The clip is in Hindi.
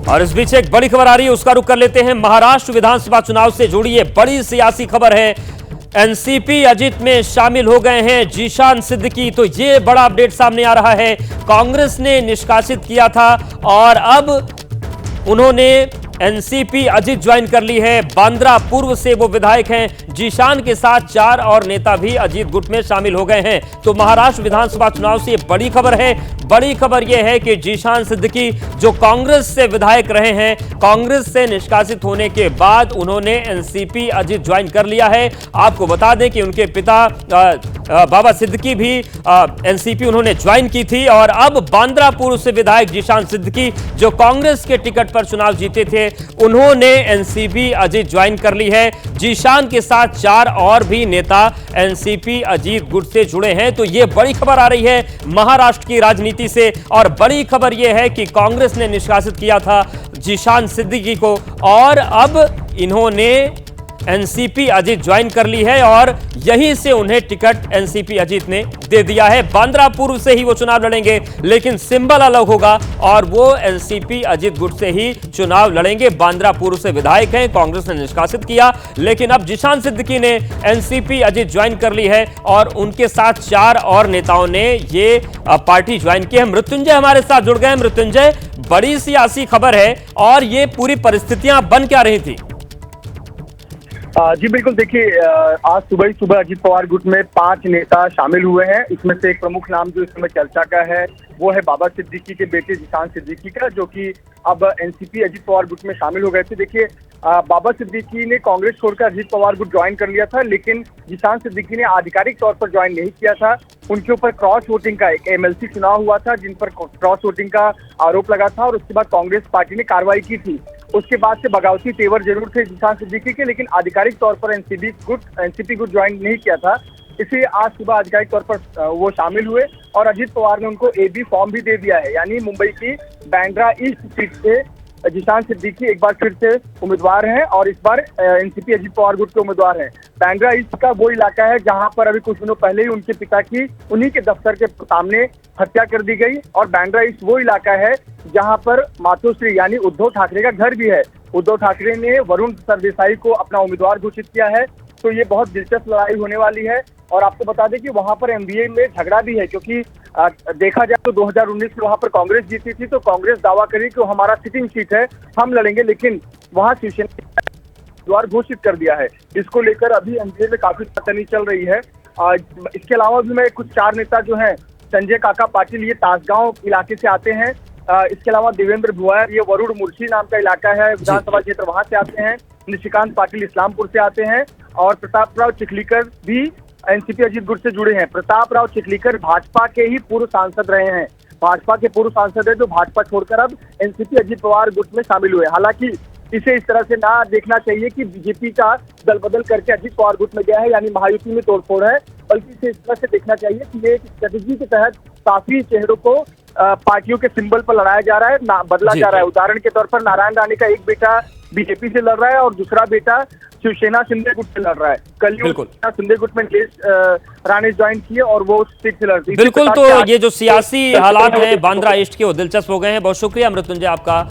और इस बीच एक बड़ी खबर आ रही है, उसका रुख कर लेते हैं। महाराष्ट्र विधानसभा चुनाव से जुड़ी ये बड़ी सियासी खबर है। एनसीपी अजित में शामिल हो गए हैं जीशान सिद्दीकी। तो ये बड़ा अपडेट सामने आ रहा है। कांग्रेस ने निष्कासित किया था और अब उन्होंने एनसीपी अजित ज्वाइन कर ली है। बांद्रा पूर्व से वो विधायक हैं। जीशान के साथ 4 और नेता भी अजित गुट में शामिल हो गए हैं। तो महाराष्ट्र विधानसभा चुनाव से ये बड़ी खबर है। बड़ी खबर यह है कि जीशान सिद्दीकी जो कांग्रेस से विधायक रहे हैं, कांग्रेस से निष्कासित होने के बाद उन्होंने एनसीपी अजित ज्वाइन कर लिया है। आपको बता दें कि उनके पिता बाबा सिद्दीकी भी एनसीपी उन्होंने ज्वाइन की थी और अब बांद्रा पूर्व से विधायक जीशान सिद्दीकी जो कांग्रेस के टिकट पर चुनाव जीते थे, उन्होंने एनसीपी अजित ज्वाइन कर ली है। जीशान के साथ 4 और भी नेता एनसीपी अजित गुट से जुड़े हैं। तो यह बड़ी खबर आ रही है महाराष्ट्र की राजनीति से। और बड़ी खबर यह है कि कांग्रेस ने निष्कासित किया था जीशान सिद्दीकी को और अब इन्होंने एनसीपी अजित ज्वाइन कर ली है और यहीं से उन्हें टिकट एनसीपी अजित ने दे दिया है। बांद्रा पूर्व से ही वो चुनाव लड़ेंगे, लेकिन सिंबल अलग होगा और वो एनसीपी अजित गुट से ही चुनाव लड़ेंगे। बांद्रा पूर्व से विधायक हैं, कांग्रेस ने निष्कासित किया, लेकिन अब जीशान सिद्दीकी ने एनसीपी अजित ज्वाइन कर ली है और उनके साथ 4 और नेताओं ने ये पार्टी ज्वाइन की है। मृत्युंजय हमारे साथ जुड़ गए। मृत्युंजय, बड़ी सियासी खबर है और ये पूरी परिस्थितियां बन क्या रही थी? जी बिल्कुल, देखिए आज सुबह ही सुबह अजित पवार गुट में 5 नेता शामिल हुए हैं। इसमें से एक प्रमुख नाम जो इस समय चर्चा का है वो है बाबा सिद्दीकी के बेटे जीशान सिद्दीकी का, जो कि अब एनसीपी अजित पवार गुट में शामिल हो गए थे। देखिए बाबा सिद्दीकी ने कांग्रेस छोड़कर अजित पवार गुट ज्वाइन कर लिया था, लेकिन जीशान सिद्दीकी ने आधिकारिक तौर पर ज्वाइन नहीं किया था। उनके ऊपर क्रॉस वोटिंग का एक एमएलसी चुनाव हुआ था जिन पर क्रॉस वोटिंग का आरोप लगा था और उसके बाद कांग्रेस पार्टी ने कार्रवाई की थी। उसके बाद से बगावती तेवर जरूर थे जीशान सिद्दीकी के, लेकिन आधिकारिक तौर पर एनसीपी गुट ज्वाइन नहीं किया था। इसलिए आज सुबह आधिकारिक तौर पर वो शामिल हुए और अजित पवार ने उनको एबी फॉर्म भी दे दिया है। यानी मुंबई की बांद्रा ईस्ट सीट से जीशान सिद्दीकी एक बार फिर से उम्मीदवार हैं और इस बार एनसीपी अजित पवार गुट के उम्मीदवार हैं। बांद्रा ईस्ट का वो इलाका है जहां पर अभी कुछ दिनों पहले ही उनके पिता की उन्हीं के दफ्तर के सामने हत्या कर दी गई और बांद्रा ईस्ट वो इलाका है जहां पर मातोश्री यानी उद्धव ठाकरे का घर भी है। उद्धव ठाकरे ने वरुण सरदेसाई को अपना उम्मीदवार घोषित किया है। तो ये बहुत दिलचस्प लड़ाई होने वाली है और आपको बता दें कि वहां पर एमबीए में झगड़ा भी है, क्योंकि देखा जाए तो 2019 में वहां पर कांग्रेस जीती थी तो कांग्रेस दावा करी कि हमारा सिटिंग सीट है, हम लड़ेंगे, लेकिन वहां शिवसेना ने उम्मीदवार घोषित कर दिया है। इसको लेकर अभी एमबीए में काफी सनसनी चल रही है। इसके अलावा भी मैं कुछ 4 नेता जो हैं, संजय काका पाटिल ये तासगांव इलाके से आते हैं। इसके अलावा देवेंद्र भुआर ये वरुण मुर्शी नाम का इलाका है, विधानसभा क्षेत्र वहां से आते हैं। निशिकांत पाटिल इस्लामपुर से आते हैं और प्रताप राव चिखलीकर भी एनसीपी अजित गुट से जुड़े हैं। प्रताप राव चिखलीकर भाजपा के ही पूर्व सांसद रहे हैं, भाजपा के पूर्व सांसद है जो भाजपा छोड़कर अब एनसीपी अजित पवार गुट में शामिल हुए। हालांकि इसे इस तरह से ना देखना चाहिए कि बीजेपी का दल बदल करके अजित पवार गुट में गया है यानी महायुति में तोड़फोड़ है, बल्कि इसे इस तरह से देखना चाहिए कि ये एक स्ट्रेटेजी के तहत काफी चेहरों को पार्टियों के सिंबल पर लड़ाया जा रहा है, बदला जा रहा है। उदाहरण के तौर पर नारायण राणे का एक बेटा बीजेपी से लड़ रहा है और दूसरा बेटा शिवसेना शिंदे गुट से लड़ रहा है। कल शिंदे गुट में नीलेश राणे ज्वाइन किए और वो सीट से लड़ती। बिल्कुल, तो ये जो सियासी हालात हैं बांद्रा ईस्ट के वो दिलचस्प हो गए हैं। बहुत शुक्रिया मृत्युंजय आपका।